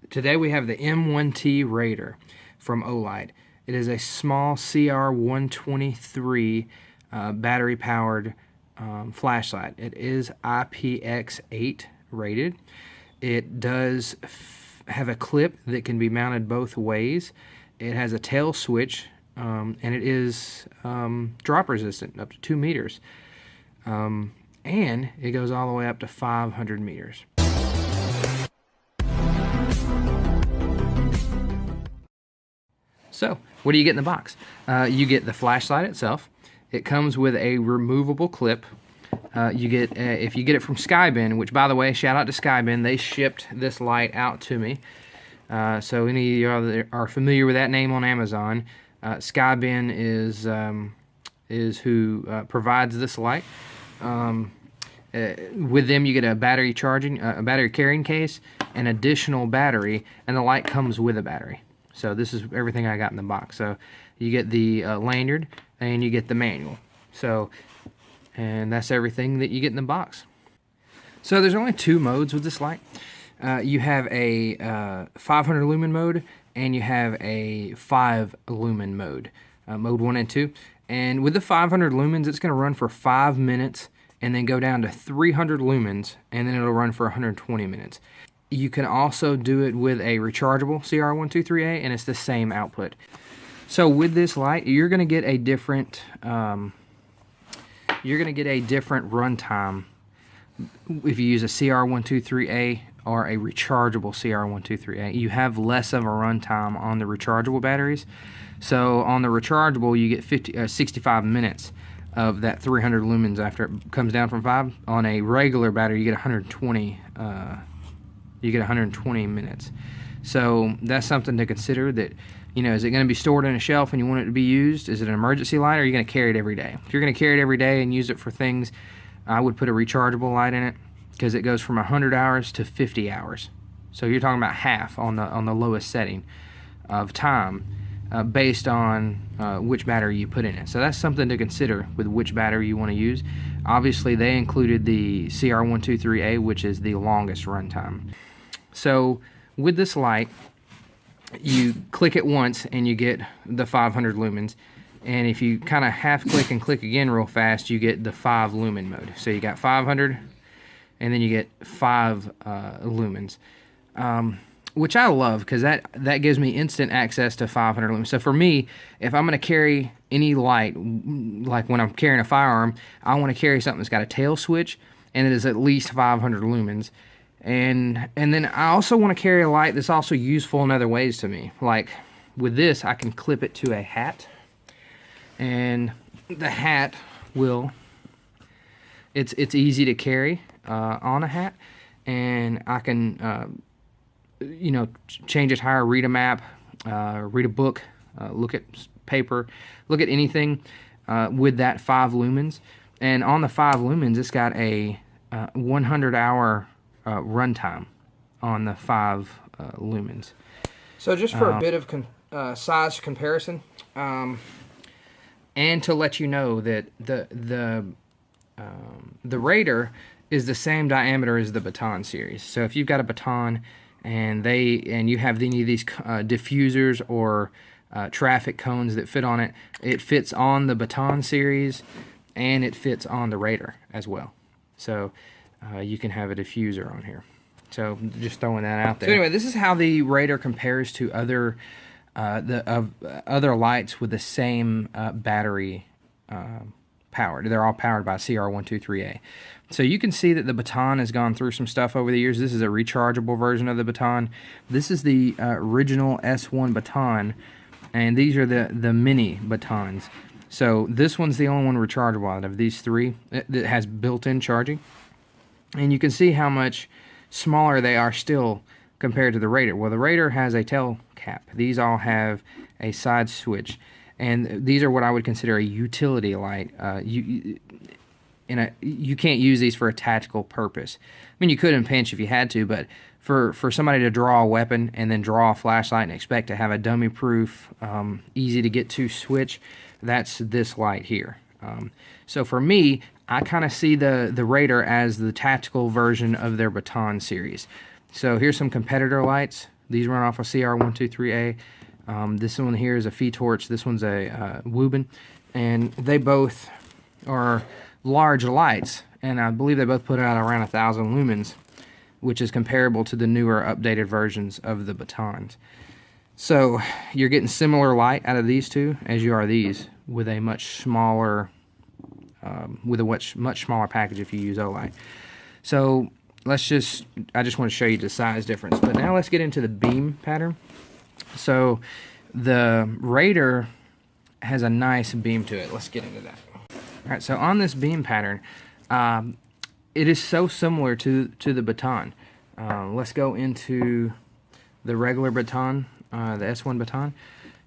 Today we have the M1T Raider from OLIGHT. It is a small CR123 battery-powered flashlight. It is IPX8 rated. It does have a clip that can be mounted both ways. It has a tail switch, and it is drop resistant up to 2 meters. And it goes all the way up to 500 meters. So, what do you get in the box? You get the flashlight itself. It comes with a removable clip. You get if you get it from Skybin, which, by the way, shout out to Skybin. They shipped this light out to me. So any of you that are familiar with that name on Amazon, Skybin is who provides this light. With them, you get a battery carrying case, an additional battery, and the light comes with a battery. So this is everything I got in the box. So you get the lanyard and you get the manual. And that's everything that you get in the box. So there's only 2 modes with this light. You have a 500 lumen mode and you have a 5 lumen mode, mode 1 and 2. And with the 500 lumens, it's going to run for 5 minutes and then go down to 300 lumens, and then it'll run for 120 minutes. You can also do it with a rechargeable CR123A, and it's the same output. So with this light, you're going to get a different runtime if you use a CR123A or a rechargeable CR123A. You have less of a runtime on the rechargeable batteries. So on the rechargeable, you get 65 minutes of that 300 lumens after it comes down from 5. On a regular battery, you get 120. You get 120 minutes. So that's something to consider. That, you know, is it going to be stored in a shelf and you want it to be used? Is it an emergency light, or are you going to carry it every day? If you're going to carry it every day and use it for things, I would put a rechargeable light in it, because it goes from 100 hours to 50 hours. So you're talking about half on the lowest setting of time, based on which battery you put in it. So that's something to consider with which battery you want to use. Obviously, they included the CR123A, which is the longest runtime. So with this light, you click it once and you get the 500 lumens. And if you kind of half click and click again real fast, you get the 5 lumen mode. So you got 500 and then you get 5 lumens. Which I love, because that gives me instant access to 500 lumens. So for me, if I'm going to carry any light, like when I'm carrying a firearm, I want to carry something that's got a tail switch and it is at least 500 lumens. And then I also want to carry a light that's also useful in other ways to me. Like with this, I can clip it to a hat, and the hat it's easy to carry on a hat, and I can you know, change a tire, read a map, read a book, look at paper, look at anything with that 5 lumens. And on the 5 lumens, it's got a 100-hour runtime on the 5 lumens. So just for a bit of size comparison, and to let you know that the Raider is the same diameter as the Baton series. So if you've got a Baton and you have any of these diffusers or traffic cones that fit on it, it fits on the Baton series and it fits on the Raider as well. So you can have a diffuser on here. So just throwing that out there. So anyway, this is how the Raider compares to other other lights with the same battery power. They're all powered by CR123A. So you can see that the Baton has gone through some stuff over the years. This is a rechargeable version of the Baton. This is the original S1 Baton, and these are the mini Batons. So this one's the only one rechargeable out of these 3 that has built-in charging. And you can see how much smaller they are still compared to the Raider. Well, the Raider has a tail cap. These all have a side switch. And these are what I would consider a utility light. You can't use these for a tactical purpose. I mean, you could in pinch if you had to, but for somebody to draw a weapon and then draw a flashlight and expect to have a dummy-proof, easy-to-get-to switch, that's this light here. So for me, I kind of see the Raider as the tactical version of their Baton series. So here's some competitor lights. These run off a CR123A. This one here is a Fee Torch. This one's a Lumen, and they both are large lights, and I believe they both put out around 1,000 lumens, which is comparable to the newer updated versions of the batons. So you're getting similar light out of these two as you are these, with a much smaller much smaller package if you use OLIGHT. So I just want to show you the size difference. But now let's get into the beam pattern. So the Raider has a nice beam to it. Let's get into that. All right, so on this beam pattern, it is so similar to the baton. Let's go into the regular baton, the S1 baton,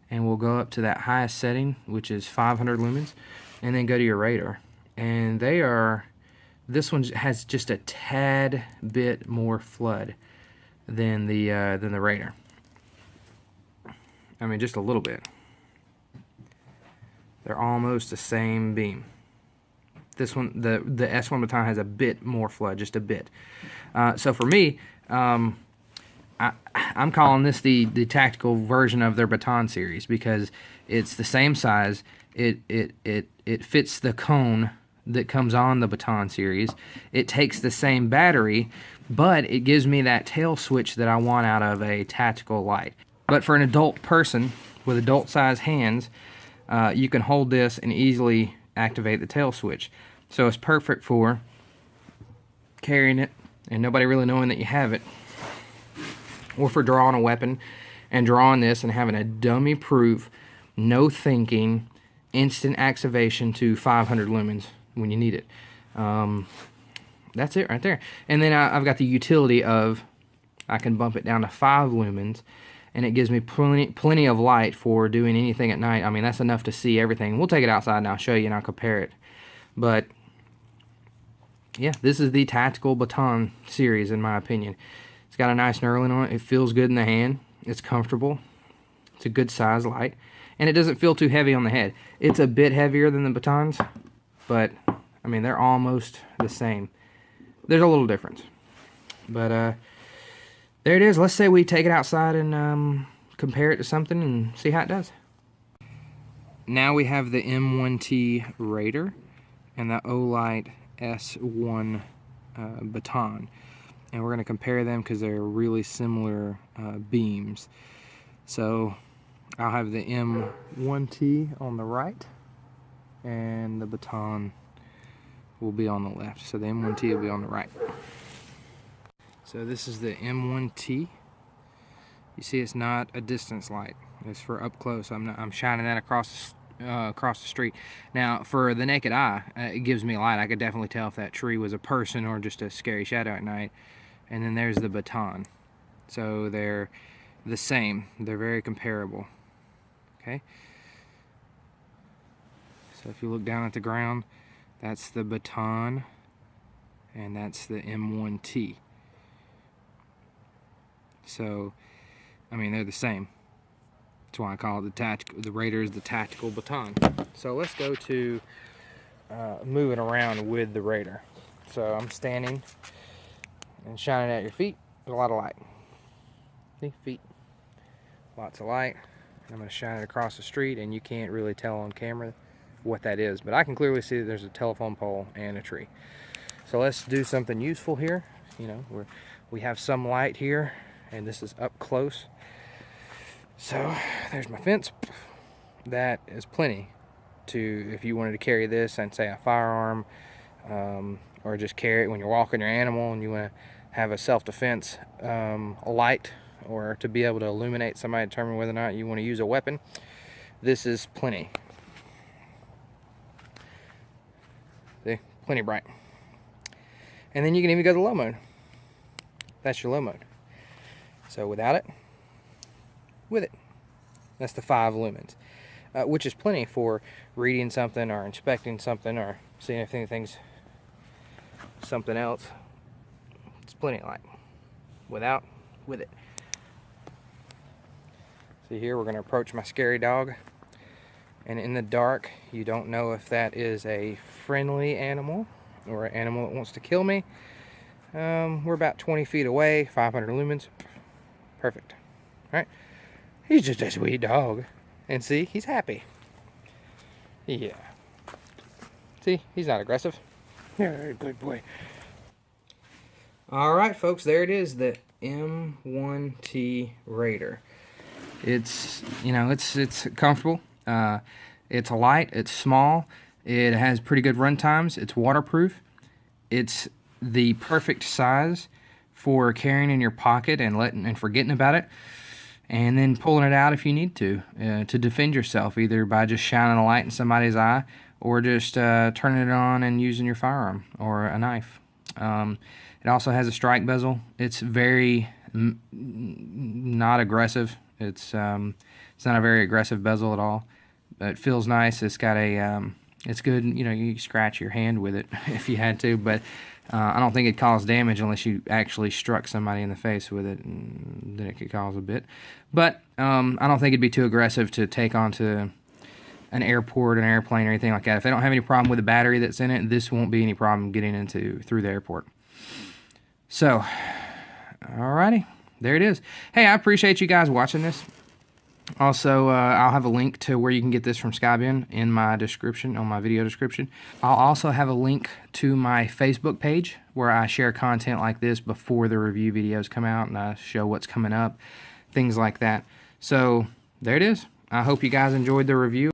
and we'll go up to that highest setting, which is 500 lumens, and then go to your Raider. And this one has just a tad bit more flood than the Raider. I mean, just a little bit. They're almost the same beam. This one, the S1 baton, has a bit more flood, just a bit. So for me, I'm calling this the tactical version of their baton series, because it's the same size. It fits the cone that comes on the baton series. It takes the same battery, but it gives me that tail switch that I want out of a tactical light. But for an adult person with adult sized hands, you can hold this and easily activate the tail switch. So it's perfect for carrying it and nobody really knowing that you have it, or for drawing a weapon and drawing this and having a dummy proof, no thinking, instant activation to 500 lumens when you need it. That's it right there. And then I've got the utility of, I can bump it down to 5 lumens, and it gives me plenty of light for doing anything at night. I mean, that's enough to see everything. We'll take it outside and I'll show you and I'll compare it. But yeah, this is the tactical baton series in my opinion. It's got a nice knurling on it. It feels good in the hand. It's comfortable. It's a good size light. And it doesn't feel too heavy on the head. It's a bit heavier than the batons, but I mean, they're almost the same. There's a little difference. But there it is. Let's say we take it outside and compare it to something and see how it does. Now we have the M1T Raider and the OLIGHT S1 baton. And we're going to compare them because they're really similar beams. So I'll have the M1T on the right, and the baton will be on the left. So the M1T will be on the right. So this is the M1T. You see, it's not a distance light. It's for up close. I'm shining that across the street. Now, for the naked eye, it gives me light. I could definitely tell if that tree was a person or just a scary shadow at night. And then there's the baton. So they're the same. They're very comparable. Okay. So if you look down at the ground, that's the baton, and that's the M1T. So, I mean, they're the same. That's why I call it the Raider is the tactical baton. So let's go to moving around with the Raider. So I'm standing and shining at your feet. There's a lot of light. See, feet, lots of light. I'm going to shine it across the street, and you can't really tell on camera what that is, but I can clearly see that there's a telephone pole and a tree. So let's do something useful here. You know, we have some light here, and this is up close. So there's my fence. That is plenty to, if you wanted to carry this and say a firearm, or just carry it when you're walking your animal and you want to have a self-defense light, or to be able to illuminate somebody, determine whether or not you want to use a weapon. This is plenty. See? Plenty bright. And then you can even go to low mode. That's your low mode. So without it, with it. That's the 5 lumens, which is plenty for reading something or inspecting something or seeing if anything's something else. It's plenty of light. Without, with it. See here, we're going to approach my scary dog. And in the dark, you don't know if that is a friendly animal or an animal that wants to kill me. We're about 20 feet away, 500 lumens. Perfect. All right. He's just a sweet dog. And see, he's happy. Yeah. See, he's not aggressive. Yeah, good boy. All right, folks, there it is, the M1T Raider. It's, you know, it's comfortable. It's light, it's small, it has pretty good run times, it's waterproof. It's the perfect size for carrying in your pocket and forgetting about it, and then pulling it out if you need to defend yourself, either by just shining a light in somebody's eye or just turning it on and using your firearm or a knife. It also has a strike bezel. It's very not aggressive. It's not a very aggressive bezel at all. It feels nice. It's got a it's good. You know, you can scratch your hand with it if you had to, but I don't think it'd cause damage unless you actually struck somebody in the face with it, and then it could cause a bit. But I don't think it'd be too aggressive to take onto an airport, an airplane, or anything like that. If they don't have any problem with the battery that's in it, this won't be any problem getting through the airport. So, alrighty, there it is. Hey, I appreciate you guys watching this. Also, I'll have a link to where you can get this from Skybin in my description, on my video description. I'll also have a link to my Facebook page where I share content like this before the review videos come out, and I show what's coming up, things like that. So, there it is. I hope you guys enjoyed the review.